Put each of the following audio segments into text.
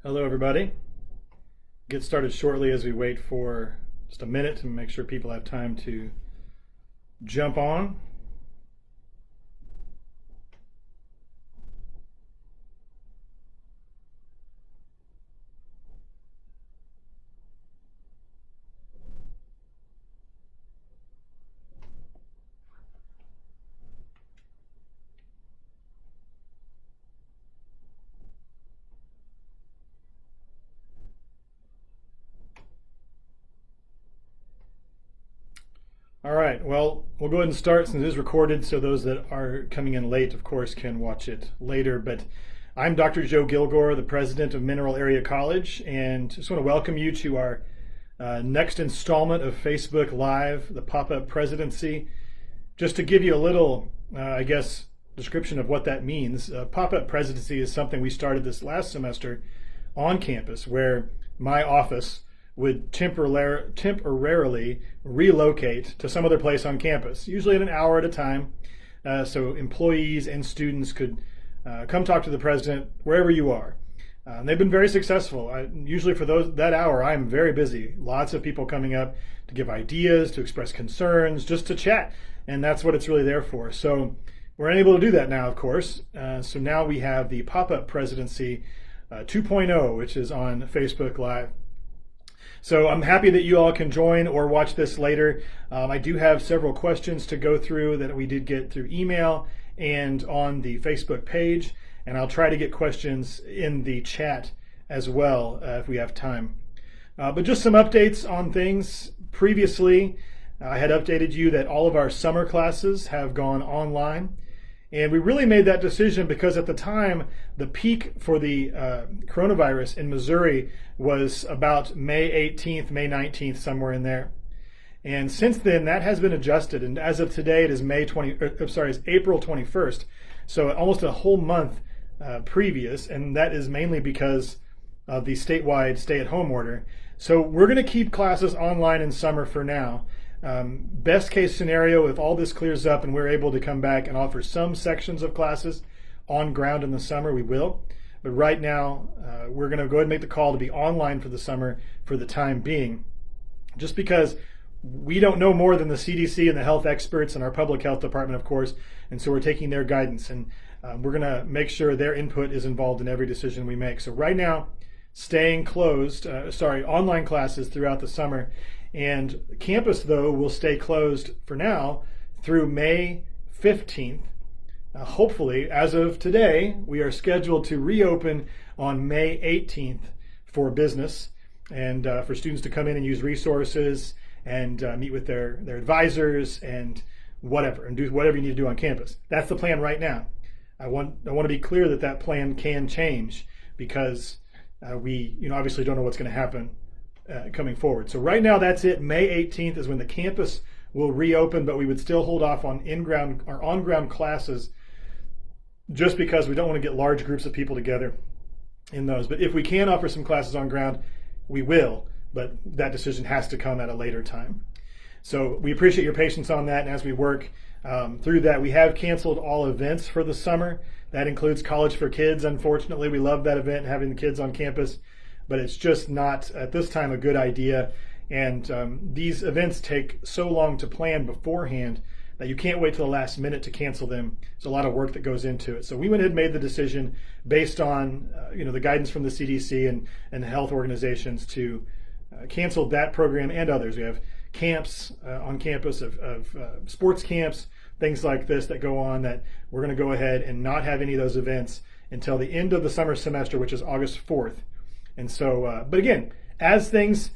Hello, everybody. Get started shortly as we wait for just a minute to make sure people have time to jump on. All right, well, we'll go ahead and start since it is recorded, so those that are coming in late, of course, can watch it later. But I'm Dr. Joe Gilgour, the president of Mineral Area College, and just want to welcome you to our next installment of Facebook Live, the Pop-Up Presidency. Just to give you a little, description of what that means, Pop-Up Presidency is something we started this last semester on campus, where my office would temporarily relocate to some other place on campus, usually at an hour at a time, so employees and students could come talk to the president wherever you are. And they've been very successful. Usually for that hour, I'm very busy. Lots of people coming up to give ideas, to express concerns, just to chat, and that's what it's really there for. So we're unable to do that now, of course. So now we have the Pop-Up Presidency 2.0, which is on Facebook Live. So I'm happy that you all can join or watch this later. I do have several questions to go through that we did get through email and on the Facebook page, and I'll try to get questions in the chat as well if we have time. But just some updates on things. Previously, I had updated you that all of our summer classes have gone online. And we really made that decision because at the time, the peak for the coronavirus in Missouri was about May 18th, May 19th, somewhere in there. And since then, that has been adjusted. And as of today, it is it's April 21st. So almost a whole month previous. And that is mainly because of the statewide stay-at-home order. So we're going to keep classes online in summer for now. Best case scenario, if all this clears up and we're able to come back and offer some sections of classes on ground in the summer, we will. But right now, we're going to go ahead and make the call to be online for the summer for the time being, just because we don't know more than the CDC and the health experts and our public health department, of course, and so we're taking their guidance, and we're going to make sure their input is involved in every decision we make. So right now, staying closed, online classes throughout the summer. And campus, though, will stay closed for now through May 15th. Hopefully, as of today, we are scheduled to reopen on May 18th for business and for students to come in and use resources and meet with their advisors and whatever, and do whatever you need to do on campus. That's the plan right now. I want to be clear that that plan can change because we obviously don't know what's going to happen coming forward. So right now, that's it. May 18th is when the campus will reopen, but we would still hold off on on-ground classes just because we don't want to get large groups of people together in those. But if we can offer some classes on ground, we will, but that decision has to come at a later time. So we appreciate your patience on that, and as we work through that, we have canceled all events for the summer. That includes College for Kids. Unfortunately, we love that event, having the kids on campus, but it's just not, at this time, a good idea. And these events take so long to plan beforehand that you can't wait till the last minute to cancel them. There's a lot of work that goes into it. So we went ahead and made the decision based on the guidance from the CDC and health organizations to cancel that program and others. We have camps on campus of sports camps, things like this that go on, that we're going to go ahead and not have any of those events until the end of the summer semester, which is August 4th. And so, but again, as things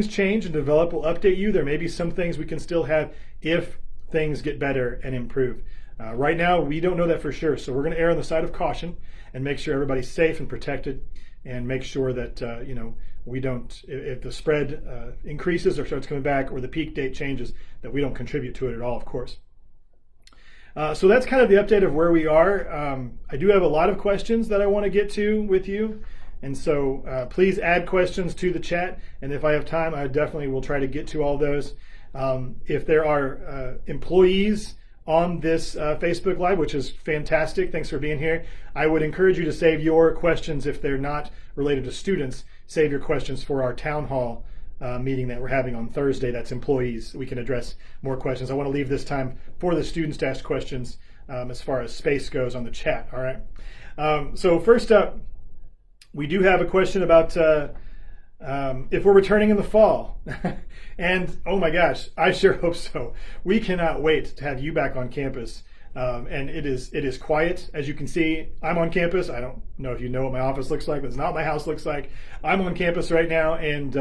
change and develop, we'll update you. There may be some things we can still have if things get better and improve. Right now, we don't know that for sure. So we're going to err on the side of caution and make sure everybody's safe and protected, and make sure that, we don't, if the spread increases or starts coming back or the peak date changes, that we don't contribute to it at all, of course. So that's kind of the update of where we are. I do have a lot of questions that I want to get to with you. And so please add questions to the chat, and if I have time, I definitely will try to get to all those. If there are employees on this Facebook Live, which is fantastic. Thanks for being here. I would encourage you to save your questions if they're not related to students. Save your questions for our town hall meeting that we're having on Thursday. That's employees. We can address more questions. I want to leave this time for the students to ask questions as far as space goes on the chat. All right. So first up, we do have a question about if we're returning in the fall. And oh my gosh, I sure hope so. We cannot wait to have you back on campus. And it is quiet. As you can see, I'm on campus. I don't know if you know what my office looks like. That's not what my house looks like. I'm on campus right now, and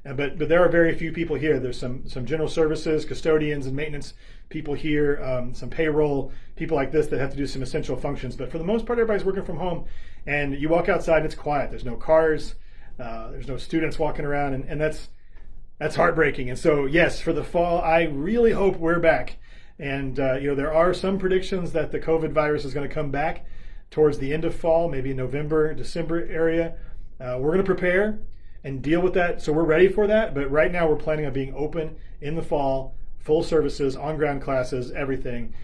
but there are very few people here. There's some general services, custodians and maintenance people here, some payroll people like this that have to do some essential functions. But for the most part, everybody's working from home, and you walk outside and it's quiet. There's no cars. There's no students walking around, and that's heartbreaking. And so, yes, for the fall, I really hope we're back. And there are some predictions that the COVID virus is going to come back towards the end of fall, maybe November, December area. We're going to prepare and deal with that, so we're ready for that. But right now, we're planning on being open in the fall, full services, on-ground classes, everything,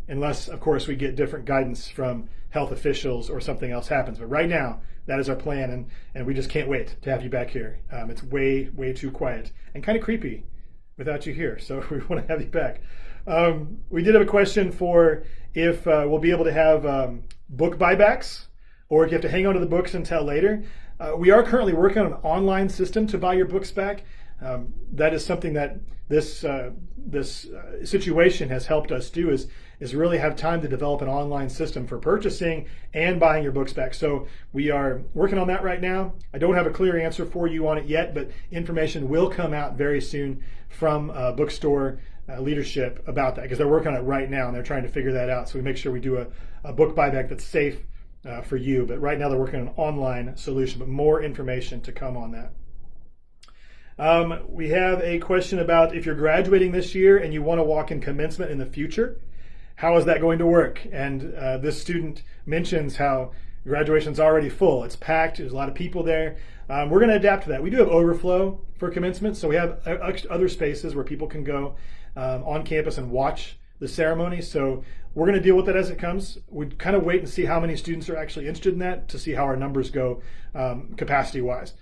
unless, of course, we get different guidance from health officials or something else happens. But right now, that is our plan, and we just can't wait to have you back here. It's way, way too quiet and kind of creepy without you here, so we want to have you back. We did have a question for if we'll be able to have book buybacks, or if you have to hang on to the books until later. We are currently working on an online system to buy your books back. That is something that this situation has helped us do, is really have time to develop an online system for purchasing and buying your books back. So we are working on that right now. I don't have a clear answer for you on it yet, but information will come out very soon from bookstore leadership about that, because they're working on it right now and they're trying to figure that out. So we make sure we do a book buyback that's safe for you. But right now they're working on an online solution, but more information to come on that. We have a question about if you're graduating this year and you want to walk in commencement in the future, how is that going to work? And this student mentions how graduation's already full. It's packed. There's a lot of people there. We're going to adapt to that. We do have overflow for commencement, so we have other spaces where people can go on campus and watch the ceremony. So we're going to deal with it as it comes. We kind of wait and see how many students are actually interested in that to see how our numbers go capacity-wise.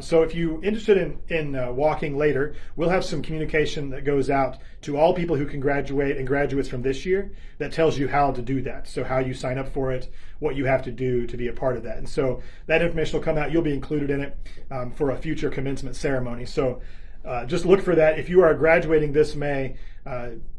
So if you're interested in walking later, we'll have some communication that goes out to all people who can graduate and graduates from this year that tells you how to do that. So how you sign up for it, what you have to do to be a part of that. And so that information will come out. You'll be included in it for a future commencement ceremony. So just look for that. If you are graduating this May,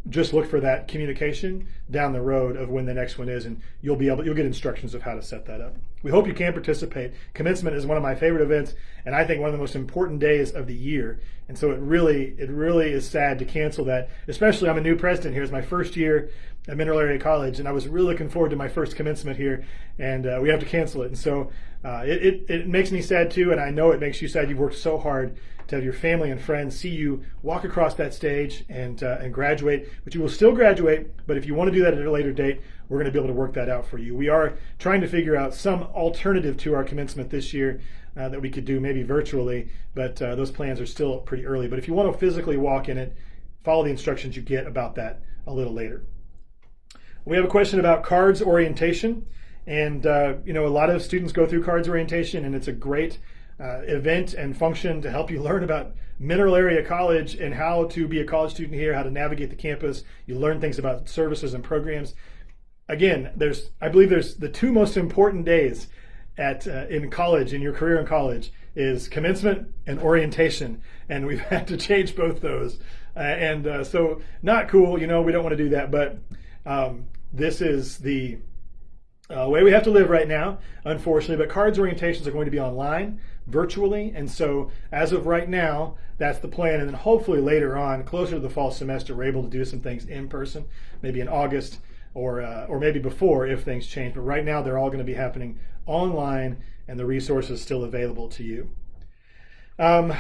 just look for that communication down the road of when the next one is, and you'll get instructions of how to set that up. We hope you can participate. Commencement is one of my favorite events, and I think one of the most important days of the year. And so it really is sad to cancel that. Especially, I'm a new president here. It's my first year at Mineral Area College, and I was really looking forward to my first commencement here, and we have to cancel it. And so it makes me sad too, and I know it makes you sad. You've worked so hard to have your family and friends see you walk across that stage and graduate, but you will still graduate. But if you want to do that at a later date, we're going to be able to work that out for you. We are trying to figure out some alternative to our commencement this year that we could do maybe virtually, but those plans are still pretty early. But if you want to physically walk in it, follow the instructions you get about that a little later. We have a question about cards orientation, and a lot of students go through cards orientation, and it's a great event and function to help you learn about Mineral Area College and how to be a college student here, how to navigate the campus. You learn things about services and programs. Again, I believe there's the two most important days in college, in your career in college, is commencement and orientation, and we've had to change both those. So not cool, we don't want to do that, but this is the way we have to live right now, unfortunately. But cards orientations are going to be online, virtually, and so as of right now, that's the plan. And then hopefully later on, closer to the fall semester, we're able to do some things in person, maybe in August or maybe before if things change. But right now, they're all going to be happening online, and the resources still available to you. So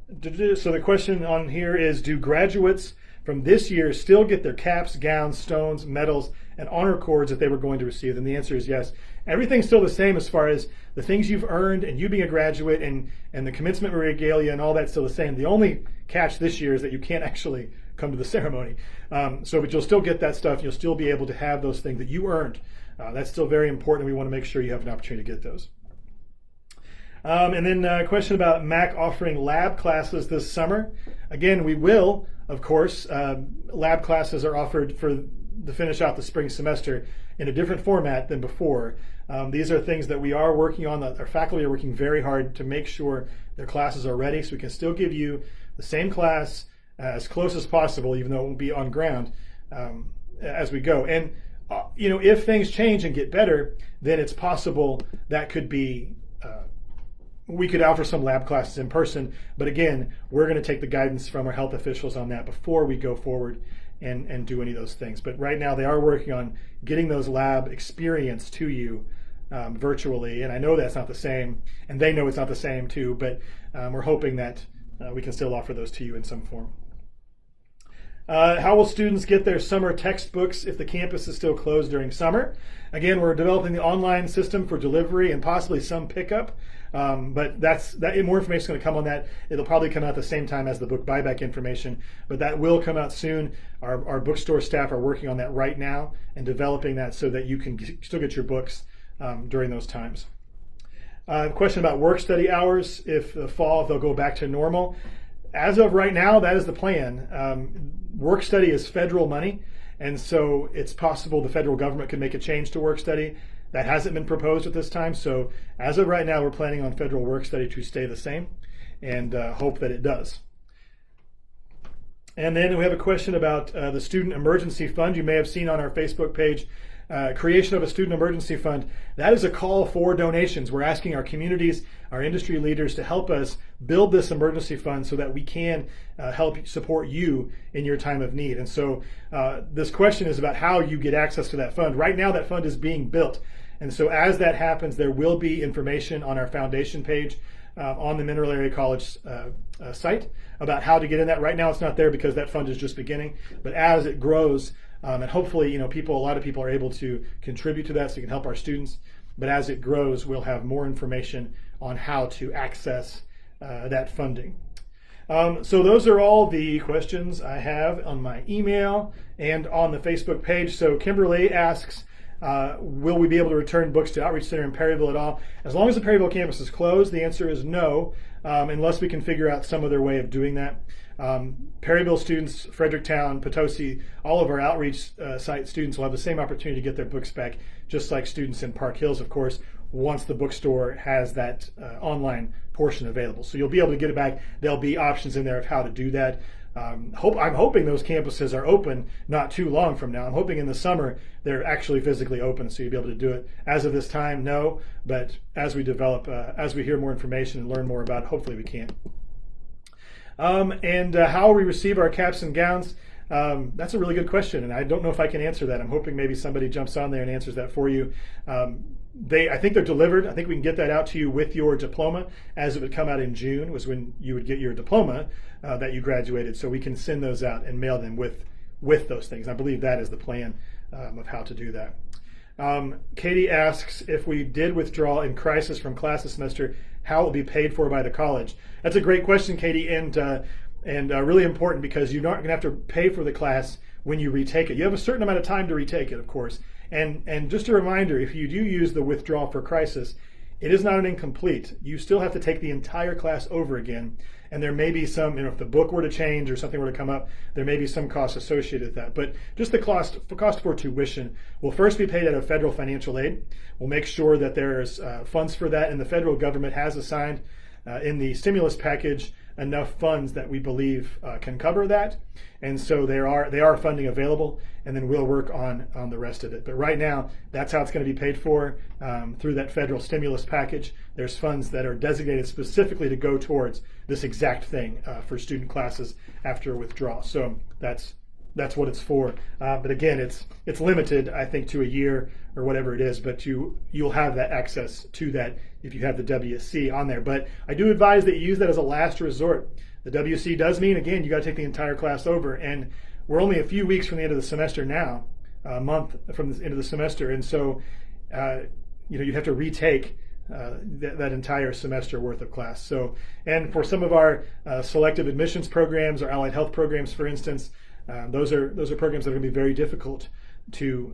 the question on here is, do graduates from this year still get their caps, gowns, stones, medals, and honor cords that they were going to receive? And the answer is yes. Everything's still the same as far as the things you've earned and you being a graduate and the commencement regalia and all that's still the same. The only catch this year is that you can't actually come to the ceremony. But you'll still get that stuff. You'll still be able to have those things that you earned. That's still very important. We want to make sure you have an opportunity to get those. And then a question about MAC offering lab classes this summer. Again, we will, of course. Lab classes are offered to finish out the spring semester in a different format than before. These are things that we are working on. Our faculty are working very hard to make sure their classes are ready, so we can still give you the same class as close as possible, even though it won't be on ground as we go. And if things change and get better, then it's possible that could be we could offer some lab classes in person. But again, we're going to take the guidance from our health officials on that before we go forward and do any of those things. But right now they are working on getting those lab experience to you virtually. And I know that's not the same, and they know it's not the same too, but we're hoping that we can still offer those to you in some form. How will students get their summer textbooks if the campus is still closed during summer? Again, we're developing the online system for delivery and possibly some pickup. But more information is going to come on that. It'll probably come out at the same time as the book buyback information, but that will come out soon. Our bookstore staff are working on that right now and developing that so that you can still get your books during those times. Question about work study hours, if they'll go back to normal. As of right now, that is the plan. Work study is federal money, and so it's possible the federal government could make a change to work study. That hasn't been proposed at this time, so as of right now, we're planning on federal work study to stay the same, and hope that it does. And then we have a question about the Student Emergency Fund. You may have seen on our Facebook page, creation of a Student Emergency Fund. That is a call for donations. We're asking our communities, our industry leaders to help us build this emergency fund so that we can help support you in your time of need. And so this question is about how you get access to that fund. Right now, that fund is being built. And so as that happens, there will be information on our foundation page on the Mineral Area College site about how to get in that. Right now, it's not there because that fund is just beginning. But as it grows, and hopefully, a lot of people are able to contribute to that so we can help our students. But as it grows, we'll have more information on how to access that funding. So those are all the questions I have on my email and on the Facebook page. So Kimberly asks, will we be able to return books to Outreach Center in Perryville at all? As long as the Perryville campus is closed, the answer is no, unless we can figure out some other way of doing that. Perryville students, Fredericktown, Potosi, all of our outreach site students will have the same opportunity to get their books back, just like students in Park Hills, of course, once the bookstore has that online portion available. So you'll be able to get it back. There'll be options in there of how to do that. I'm hoping those campuses are open not too long from now. I'm hoping in the summer they're actually physically open, so you'll be able to do it. As of this time, no, but as we develop, as we hear more information and learn more about it, hopefully we can. And how we receive our caps and gowns, that's a really good question, and I don't know if I can answer that. I'm hoping maybe somebody jumps on there and answers that for you. I think they're delivered. I think we can get that out to you with your diploma, as it would come out in June, was when you would get your diploma that you graduated. So we can send those out and mail them with those things. I believe that is the plan of how to do that. Katie asks, if we did withdraw in crisis from class this semester, how it will be paid for by the college? That's a great question, Katie, and really important, because you're not going to have to pay for the class when you retake it. You have a certain amount of time to retake it, of course. And just a reminder, if you do use the withdrawal for crisis, it is not an incomplete. You still have to take the entire class over again. And there may be some, if the book were to change or something were to come up, there may be some costs associated with that. But just the cost for tuition will first be paid out of federal financial aid. We'll make sure that there's funds for that, and the federal government has assigned in the stimulus package enough funds that we believe can cover that. And so they are funding available, and then we'll work on the rest of it. But right now, that's how it's going to be paid for through that federal stimulus package. There's funds that are designated specifically to go towards this exact thing for student classes after withdrawal. So that's what it's for. But again, it's limited, I think, to a year or whatever it is. But you'll have that access to that if you have the WC on there. But I do advise that you use that as a last resort. The WC does mean, again, you got to take the entire class over, and we're only a few weeks from the end of the semester now, a month from the end of the semester, and so you have to retake that entire semester worth of class. So, and for some of our selective admissions programs or allied health programs, for instance, those are programs that are going to be very difficult to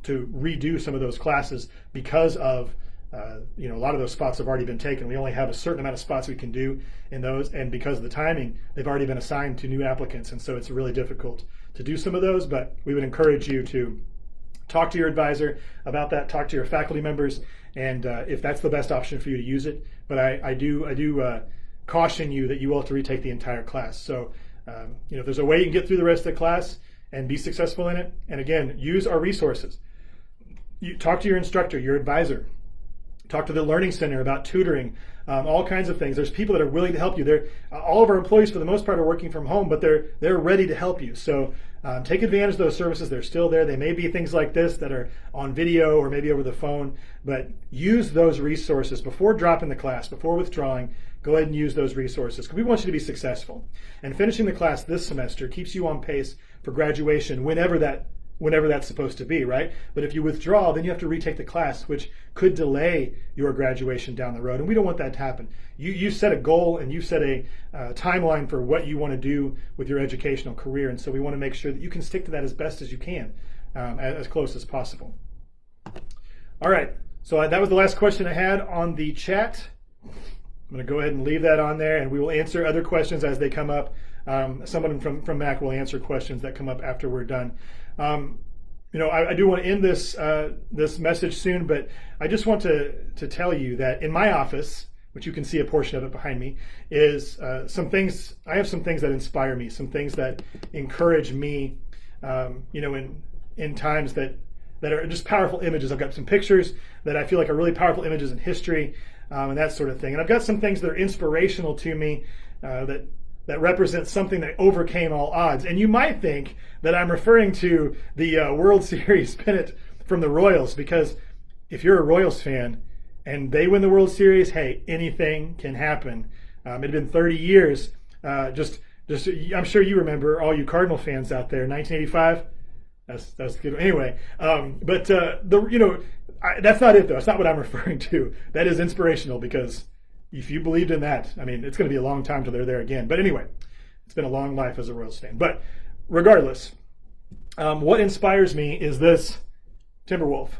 redo some of those classes because of a lot of those spots have already been taken. We only have a certain amount of spots we can do in those, and because of the timing, they've already been assigned to new applicants, and so it's really difficult to do some of those. But we would encourage you to talk to your advisor about that, talk to your faculty members, and if that's the best option for you, to use it. But I do caution you that you will have to retake the entire class. So if there's a way you can get through the rest of the class and be successful in it, and again, use our resources. You talk to your instructor, your advisor. Talk to the Learning Center about tutoring, all kinds of things. There's people that are willing to help you. All of our employees, for the most part, are working from home, but they're ready to help you. So take advantage of those services. They're still there. They may be things like this that are on video or maybe over the phone, but use those resources before dropping the class, before withdrawing. Go ahead and use those resources because we want you to be successful. And finishing the class this semester keeps you on pace for graduation whenever that's supposed to be, right? But if you withdraw, then you have to retake the class, which could delay your graduation down the road. And we don't want that to happen. You set a goal and you set a timeline for what you want to do with your educational career. And so we want to make sure that you can stick to that as best as you can, as close as possible. All right, so that was the last question I had on the chat. I'm going to go ahead and leave that on there, and we will answer other questions as they come up. Someone from Mac will answer questions that come up after we're done. I do want to end this message soon, but I just want to tell you that in my office, which you can see a portion of it behind me, is some things. I have some things that inspire me, some things that encourage me, in times that are just powerful images. I've got some pictures that I feel like are really powerful images in history, and that sort of thing. And I've got some things that are inspirational to me that represents something that overcame all odds. And you might think that I'm referring to the World Series pennant from the Royals, because if you're a Royals fan and they win the World Series, hey, anything can happen. It had been 30 years. I'm sure you remember, all you Cardinal fans out there, 1985. That's good. Anyway, that's not it though. That's not what I'm referring to. That is inspirational, because if you believed in that, I mean, it's going to be a long time till they're there again. But anyway, it's been a long life as a Royals fan. But regardless, what inspires me is this Timberwolf.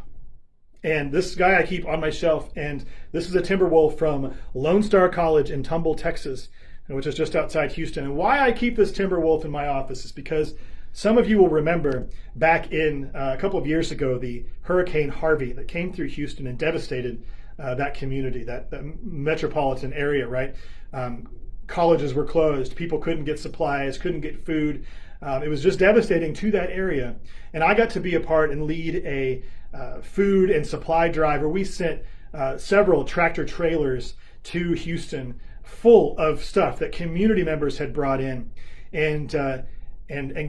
And this guy I keep on my shelf, and this is a Timberwolf from Lone Star College in Tumble, Texas, which is just outside Houston. And why I keep this Timberwolf in my office is because some of you will remember back in a couple of years ago, the Hurricane Harvey that came through Houston and devastated that community, that metropolitan area, right? Colleges were closed. People couldn't get supplies, couldn't get food. It was just devastating to that area. And I got to be a part and lead a food and supply drive where we sent several tractor trailers to Houston full of stuff that community members had brought in, and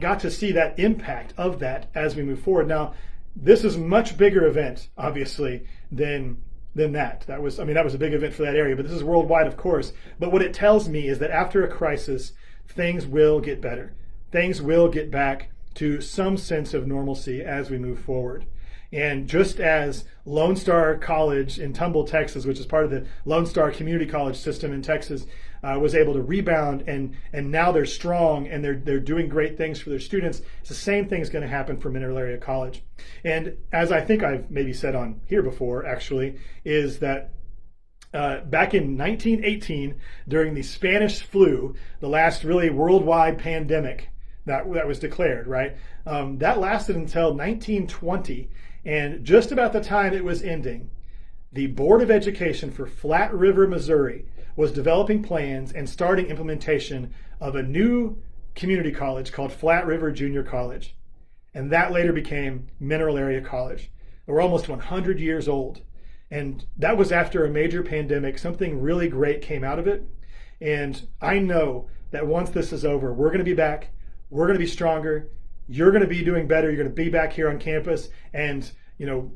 got to see that impact of that as we move forward. Now, this is a much bigger event, obviously, than that. That was a big event for that area, but this is worldwide, of course. But what it tells me is that after a crisis, things will get better. Things will get back to some sense of normalcy as we move forward. And just as Lone Star College in Tumble, Texas, which is part of the Lone Star Community College system in Texas, was able to rebound, and now they're strong and they're doing great things for their students, it's the same thing is going to happen for Mineral Area College. And as I think I've maybe said on here before, actually, is that back in 1918, during the Spanish flu, the last really worldwide pandemic that was declared, right? That lasted until 1920, and just about the time it was ending, the Board of Education for Flat River, Missouri, was developing plans and starting implementation of a new community college called Flat River Junior College. And that later became Mineral Area College. We're almost 100 years old. And that was after a major pandemic. Something really great came out of it. And I know that once this is over, we're going to be back. We're going to be stronger. You're going to be doing better. You're going to be back here on campus. And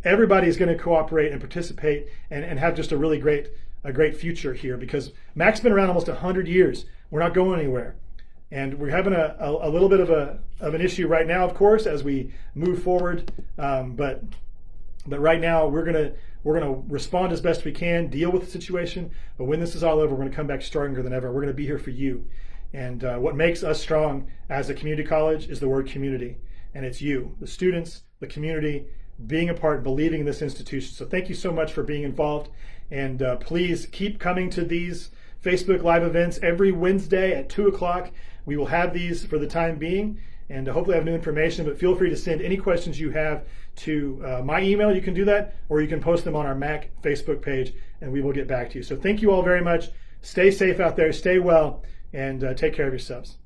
everybody's going to cooperate and participate and have just a really great future here, because Mac's been around almost 100 years. We're not going anywhere. And we're having a little bit of an issue right now, of course, as we move forward. But But right now, we're gonna respond as best we can, deal with the situation. But when this is all over, we're gonna come back stronger than ever. We're gonna be here for you. And what makes us strong as a community college is the word community. And it's you, the students, the community, being a part, believing in this institution. So thank you so much for being involved. And please keep coming to these Facebook Live events every Wednesday at 2 o'clock. We will have these for the time being, and hopefully have new information, but feel free to send any questions you have to my email. You can do that, or you can post them on our MAC Facebook page, and we will get back to you. So thank you all very much. Stay safe out there, stay well, and take care of yourselves.